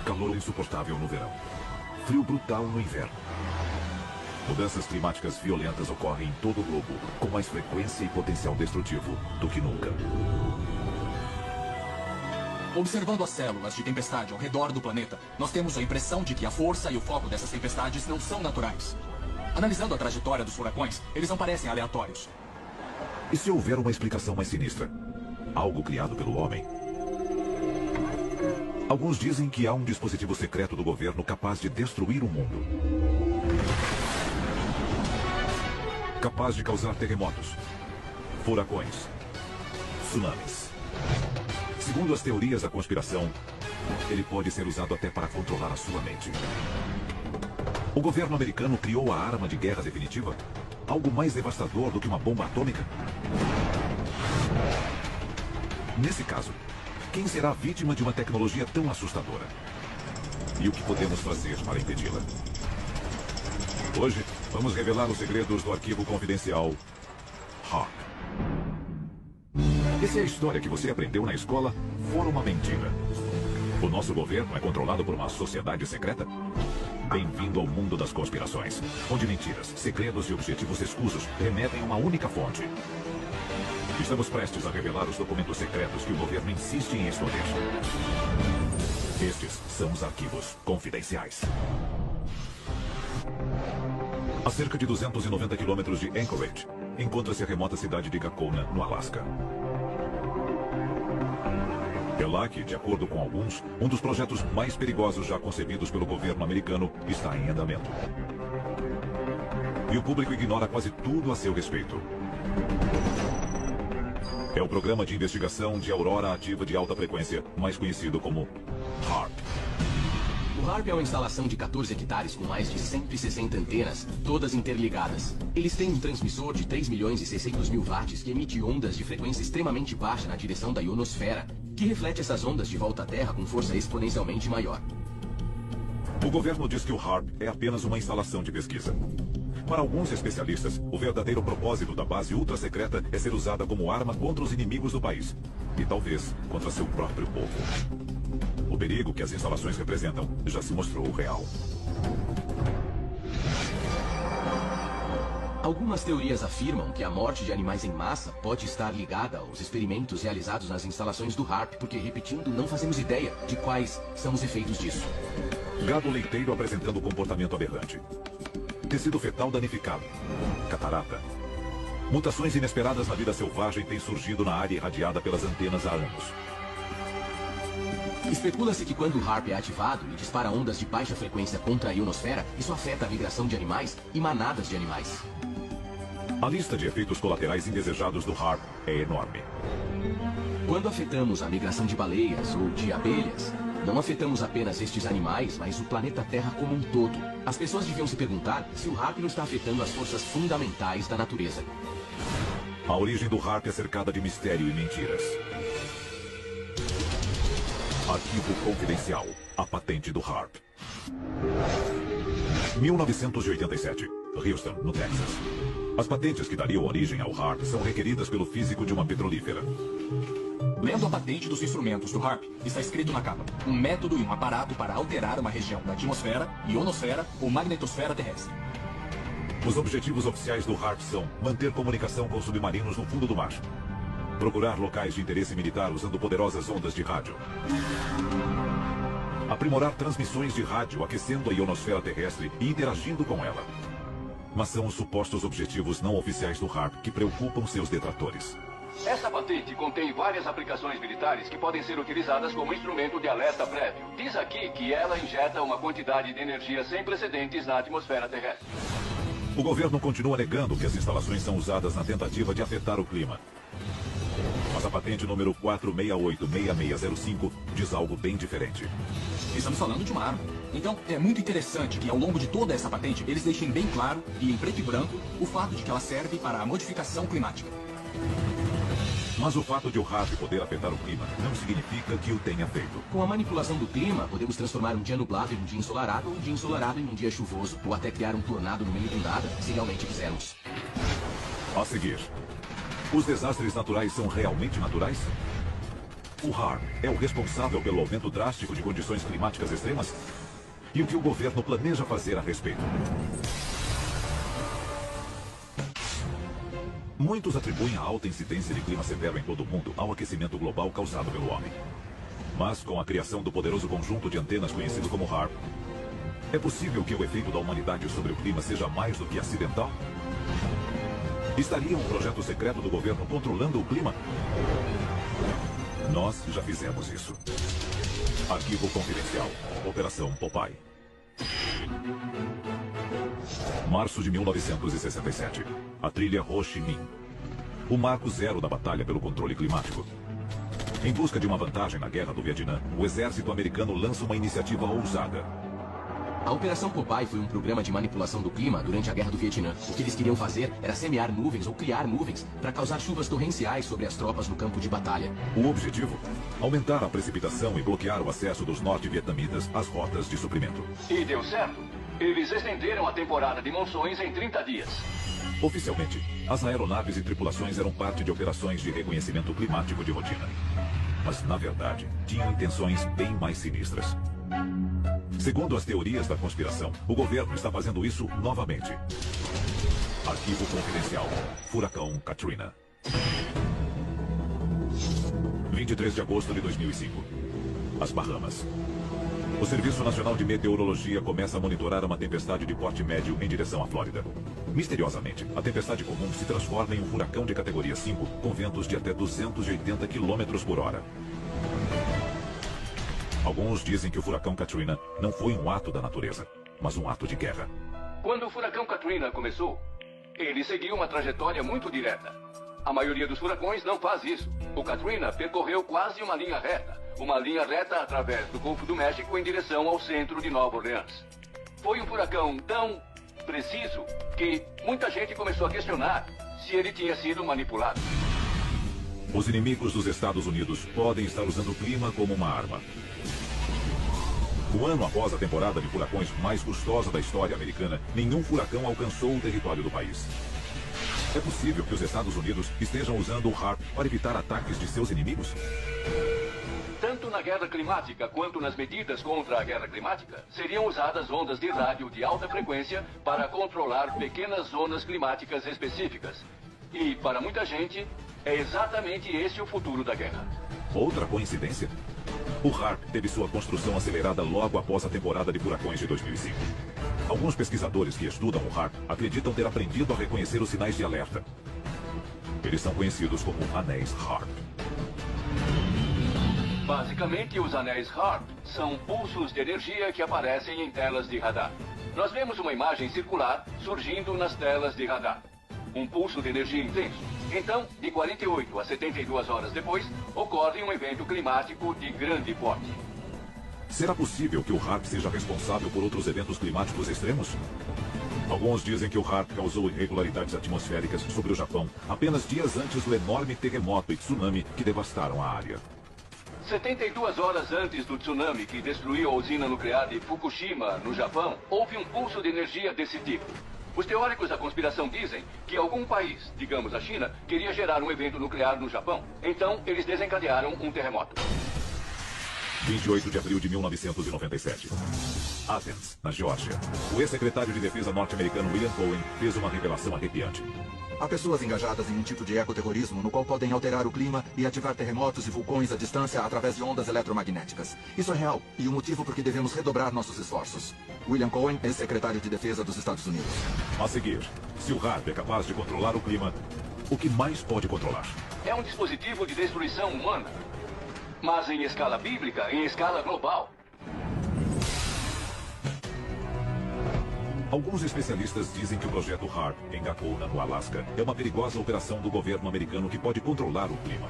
Calor insuportável no verão. Frio brutal no inverno. Mudanças climáticas violentas ocorrem em todo o globo, com mais frequência e potencial destrutivo do que nunca. Observando as células de tempestade ao redor do planeta, nós temos a impressão de que a força e o foco dessas tempestades não são naturais. Analisando a trajetória dos furacões, eles não parecem aleatórios. E se houver uma explicação mais sinistra? Algo criado pelo homem? Alguns dizem que há um dispositivo secreto do governo capaz de destruir o mundo. Capaz de causar terremotos, furacões, tsunamis. Segundo as teorias da conspiração, ele pode ser usado até para controlar a sua mente. O governo americano criou a arma de guerra definitiva? Algo mais devastador do que uma bomba atômica? Nesse caso, quem será vítima de uma tecnologia tão assustadora? E o que podemos fazer para impedi-la? Hoje, vamos revelar os segredos do arquivo confidencial HAARP. E se a história que você aprendeu na escola for uma mentira? O nosso governo é controlado por uma sociedade secreta? Bem-vindo ao mundo das conspirações, onde mentiras, segredos e objetivos escusos remetem a uma única fonte. Estamos prestes a revelar os documentos secretos que o governo insiste em esconder. Estes são os arquivos confidenciais. A cerca de 290 quilômetros de Anchorage, encontra-se a remota cidade de Gakona, no Alasca. É lá que, de acordo com alguns, um dos projetos mais perigosos já concebidos pelo governo americano está em andamento. E o público ignora quase tudo a seu respeito. É o programa de investigação de aurora ativa de alta frequência, mais conhecido como HAARP. O HAARP é uma instalação de 14 hectares com mais de 160 antenas, todas interligadas. Eles têm um transmissor de 3.600.000 watts que emite ondas de frequência extremamente baixa na direção da ionosfera, que reflete essas ondas de volta à Terra com força exponencialmente maior. O governo diz que o HAARP é apenas uma instalação de pesquisa. Para alguns especialistas, o verdadeiro propósito da base ultra-secreta é ser usada como arma contra os inimigos do país. E talvez contra seu próprio povo. O perigo que as instalações representam já se mostrou real. Algumas teorias afirmam que a morte de animais em massa pode estar ligada aos experimentos realizados nas instalações do HAARP, porque, repetindo, não fazemos ideia de quais são os efeitos disso. Gado leiteiro apresentando comportamento aberrante. Tecido fetal danificado. Catarata. Mutações inesperadas na vida selvagem têm surgido na área irradiada pelas antenas há anos. Especula-se que quando o HAARP é ativado e dispara ondas de baixa frequência contra a ionosfera, isso afeta a migração de animais e manadas de animais. A lista de efeitos colaterais indesejados do HAARP é enorme. Quando afetamos a migração de baleias ou de abelhas, não afetamos apenas estes animais, mas o planeta Terra como um todo. As pessoas deviam se perguntar se o HAARP não está afetando as forças fundamentais da natureza. A origem do HAARP é cercada de mistério e mentiras. Arquivo confidencial. A patente do HAARP. 1987. Houston, no Texas. As patentes que dariam origem ao HAARP são requeridas pelo físico de uma petrolífera. Lendo a patente dos instrumentos do HAARP, está escrito na capa: um método e um aparato para alterar uma região da atmosfera, ionosfera ou magnetosfera terrestre. Os objetivos oficiais do HAARP são manter comunicação com submarinos no fundo do mar, procurar locais de interesse militar usando poderosas ondas de rádio, aprimorar transmissões de rádio aquecendo a ionosfera terrestre e interagindo com ela. Mas são os supostos objetivos não oficiais do HAARP que preocupam seus detratores. Essa patente contém várias aplicações militares que podem ser utilizadas como instrumento de alerta prévio. Diz aqui que ela injeta uma quantidade de energia sem precedentes na atmosfera terrestre. O governo continua negando que as instalações são usadas na tentativa de afetar o clima. Mas a patente número 4686605 diz algo bem diferente. Estamos falando de uma arma. Então, é muito interessante que ao longo de toda essa patente, eles deixem bem claro, e em preto e branco, o fato de que ela serve para a modificação climática. Mas o fato de o HAARP poder afetar o clima não significa que o tenha feito. Com a manipulação do clima, podemos transformar um dia nublado em um dia ensolarado, ou um dia ensolarado em um dia chuvoso, ou até criar um tornado no meio do nada, se realmente quisermos. A seguir, os desastres naturais são realmente naturais? O HAARP é o responsável pelo aumento drástico de condições climáticas extremas? E o que o governo planeja fazer a respeito? Muitos atribuem a alta incidência de clima severo em todo o mundo ao aquecimento global causado pelo homem. Mas com a criação do poderoso conjunto de antenas conhecido como HAARP, é possível que o efeito da humanidade sobre o clima seja mais do que acidental? Estaria um projeto secreto do governo controlando o clima? Nós já fizemos isso. Arquivo confidencial. Operação Popeye. Março de 1967. A trilha Ho Chi Minh. O marco zero da batalha pelo controle climático. Em busca de uma vantagem na guerra do Vietnã, o exército americano lança uma iniciativa ousada. A Operação Popeye foi um programa de manipulação do clima durante a Guerra do Vietnã. O que eles queriam fazer era semear nuvens ou criar nuvens para causar chuvas torrenciais sobre as tropas no campo de batalha. O objetivo? Aumentar a precipitação e bloquear o acesso dos norte-vietnamitas às rotas de suprimento. E deu certo. Eles estenderam a temporada de monções em 30 dias. Oficialmente, as aeronaves e tripulações eram parte de operações de reconhecimento climático de rotina. Mas, na verdade, tinham intenções bem mais sinistras. Segundo as teorias da conspiração, o governo está fazendo isso novamente. Arquivo confidencial. Furacão Katrina. 23 de agosto de 2005. As Bahamas. O Serviço Nacional de Meteorologia começa a monitorar uma tempestade de porte médio em direção à Flórida. Misteriosamente, a tempestade comum se transforma em um furacão de categoria 5, com ventos de até 280 km por hora. Alguns dizem que o furacão Katrina não foi um ato da natureza, mas um ato de guerra. Quando o furacão Katrina começou, ele seguiu uma trajetória muito direta. A maioria dos furacões não faz isso. O Katrina percorreu quase uma linha reta. Uma linha reta através do Golfo do México em direção ao centro de Nova Orleans. Foi um furacão tão preciso que muita gente começou a questionar se ele tinha sido manipulado. Os inimigos dos Estados Unidos podem estar usando o clima como uma arma. Um ano após a temporada de furacões mais custosa da história americana, nenhum furacão alcançou o território do país. É possível que os Estados Unidos estejam usando o HAARP para evitar ataques de seus inimigos? Tanto na guerra climática quanto nas medidas contra a guerra climática, seriam usadas ondas de rádio de alta frequência para controlar pequenas zonas climáticas específicas. E, para muita gente, é exatamente esse o futuro da guerra. Outra coincidência? O HAARP teve sua construção acelerada logo após a temporada de furacões de 2005. Alguns pesquisadores que estudam o HAARP acreditam ter aprendido a reconhecer os sinais de alerta. Eles são conhecidos como anéis HAARP. Basicamente, os anéis HAARP são pulsos de energia que aparecem em telas de radar. Nós vemos uma imagem circular surgindo nas telas de radar. Um pulso de energia intenso. Então, de 48 a 72 horas depois, ocorre um evento climático de grande porte. Será possível que o HAARP seja responsável por outros eventos climáticos extremos? Alguns dizem que o HAARP causou irregularidades atmosféricas sobre o Japão apenas dias antes do enorme terremoto e tsunami que devastaram a área. 72 horas antes do tsunami que destruiu a usina nuclear de Fukushima, no Japão, houve um pulso de energia desse tipo. Os teóricos da conspiração dizem que algum país, digamos a China, queria gerar um evento nuclear no Japão. Então, eles desencadearam um terremoto. 28 de abril de 1997. Athens, na Geórgia. O ex-secretário de defesa norte-americano William Cohen fez uma revelação arrepiante. Há pessoas engajadas em um tipo de ecoterrorismo no qual podem alterar o clima e ativar terremotos e vulcões à distância através de ondas eletromagnéticas. Isso é real e o motivo por que devemos redobrar nossos esforços. William Cohen, ex-secretário de defesa dos Estados Unidos. A seguir, se o HAARP é capaz de controlar o clima, o que mais pode controlar? É um dispositivo de destruição humana, mas em escala bíblica, em escala global. Alguns especialistas dizem que o projeto HAARP, em Gakona, no Alasca, é uma perigosa operação do governo americano que pode controlar o clima.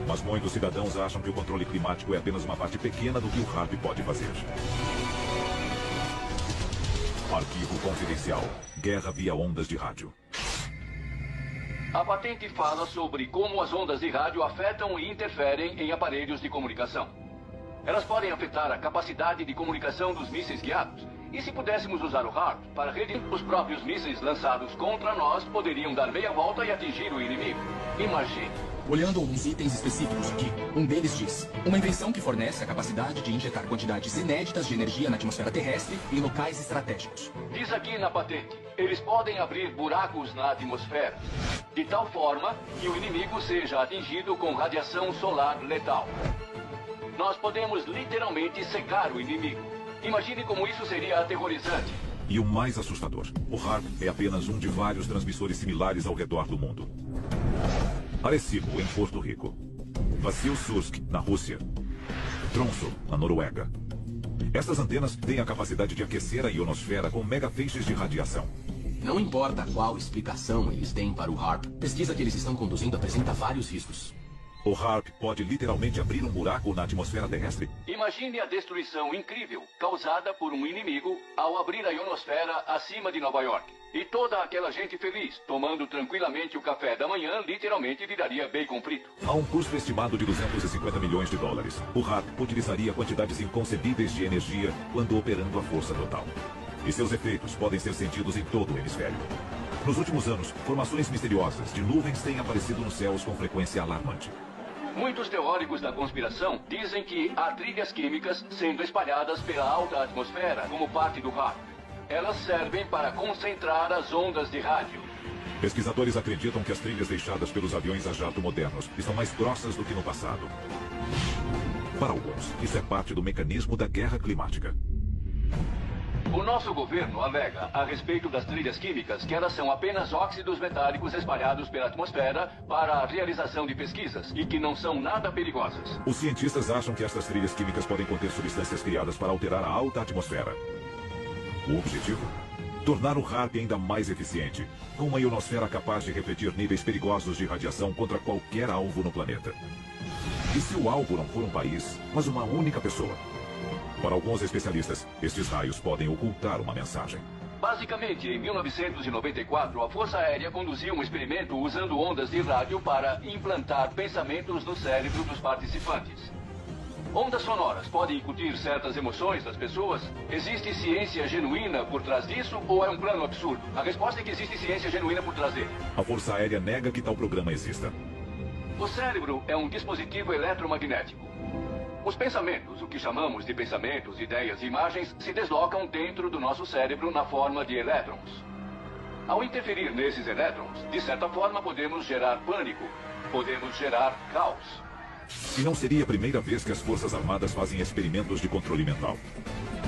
Mas muitos cidadãos acham que o controle climático é apenas uma parte pequena do que o HAARP pode fazer. Arquivo confidencial. Guerra via ondas de rádio. A patente fala sobre como as ondas de rádio afetam e interferem em aparelhos de comunicação. Elas podem afetar a capacidade de comunicação dos mísseis guiados E se pudéssemos usar o HARP para redir, os próprios mísseis lançados contra nós poderiam dar meia volta e atingir o inimigo. Imagine. Olhando alguns itens específicos aqui, um deles diz: uma invenção que fornece a capacidade de injetar quantidades inéditas de energia na atmosfera terrestre em locais estratégicos. Diz aqui na patente, eles podem abrir buracos na atmosfera, de tal forma que o inimigo seja atingido com radiação solar letal. Nós podemos literalmente secar o inimigo. Imagine como isso seria aterrorizante. E o mais assustador, o HARP é apenas um de vários transmissores similares ao redor do mundo. Arecibo, em Porto Rico. Vassilsursk, na Rússia. Tromsø, na Noruega. Estas antenas têm a capacidade de aquecer a ionosfera com megafeixes de radiação. Não importa qual explicação eles têm para o HARP, a pesquisa que eles estão conduzindo apresenta vários riscos. O HARP pode literalmente abrir um buraco na atmosfera terrestre? Imagine a destruição incrível causada por um inimigo ao abrir a ionosfera acima de Nova York. E toda aquela gente feliz, tomando tranquilamente o café da manhã, literalmente viraria bacon frito. A um custo estimado de 250 milhões de dólares, o HARP utilizaria quantidades inconcebíveis de energia quando operando a força total. E seus efeitos podem ser sentidos em todo o hemisfério. Nos últimos anos, formações misteriosas de nuvens têm aparecido nos céus com frequência alarmante. Muitos teóricos da conspiração dizem que há trilhas químicas sendo espalhadas pela alta atmosfera como parte do HARP. Elas servem para concentrar as ondas de rádio. Pesquisadores acreditam que as trilhas deixadas pelos aviões a jato modernos estão mais grossas do que no passado. Para alguns, isso é parte do mecanismo da guerra climática. O nosso governo alega a respeito das trilhas químicas que elas são apenas óxidos metálicos espalhados pela atmosfera para a realização de pesquisas e que não são nada perigosas. Os cientistas acham que estas trilhas químicas podem conter substâncias criadas para alterar a alta atmosfera. O objetivo? Tornar o HARP ainda mais eficiente, com uma ionosfera capaz de refletir níveis perigosos de radiação contra qualquer alvo no planeta. E se o alvo não for um país, mas uma única pessoa? Para alguns especialistas, estes raios podem ocultar uma mensagem. Basicamente, em 1994, a Força Aérea conduziu um experimento usando ondas de rádio para implantar pensamentos no cérebro dos participantes. Ondas sonoras podem incutir certas emoções das pessoas? Existe ciência genuína por trás disso ou é um plano absurdo? A resposta é que existe ciência genuína por trás dele. A Força Aérea nega que tal programa exista. O cérebro é um dispositivo eletromagnético. Os pensamentos, o que chamamos de pensamentos, ideias e imagens, se deslocam dentro do nosso cérebro na forma de elétrons. Ao interferir nesses elétrons, de certa forma podemos gerar pânico, podemos gerar caos. E não seria a primeira vez que as Forças Armadas fazem experimentos de controle mental.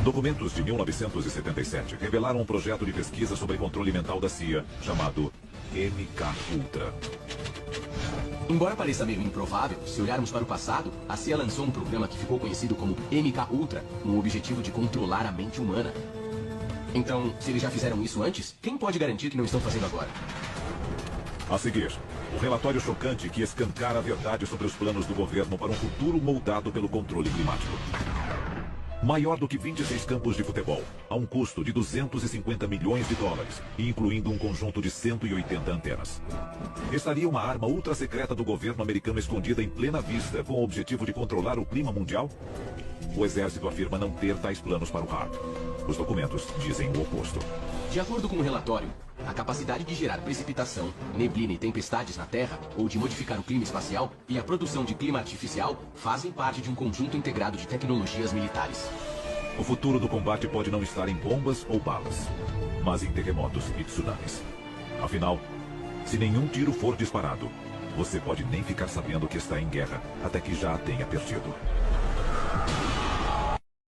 Documentos de 1977 revelaram um projeto de pesquisa sobre controle mental da CIA, chamado MK-Ultra. Embora pareça meio improvável, se olharmos para o passado, a CIA lançou um programa que ficou conhecido como MK-Ultra, com o objetivo de controlar a mente humana. Então, se eles já fizeram isso antes, quem pode garantir que não estão fazendo agora? A seguir, o relatório chocante que escancara a verdade sobre os planos do governo para um futuro moldado pelo controle climático. Maior do que 26 campos de futebol, a um custo de 250 milhões de dólares, e incluindo um conjunto de 180 antenas. Estaria uma arma ultra-secreta do governo americano escondida em plena vista, com o objetivo de controlar o clima mundial? O exército afirma não ter tais planos para o HARP. Os documentos dizem o oposto. De acordo com o relatório, a capacidade de gerar precipitação, neblina e tempestades na Terra, ou de modificar o clima espacial, e a produção de clima artificial fazem parte de um conjunto integrado de tecnologias militares. O futuro do combate pode não estar em bombas ou balas, mas em terremotos e tsunamis. Afinal, se nenhum tiro for disparado, você pode nem ficar sabendo que está em guerra até que já a tenha perdido.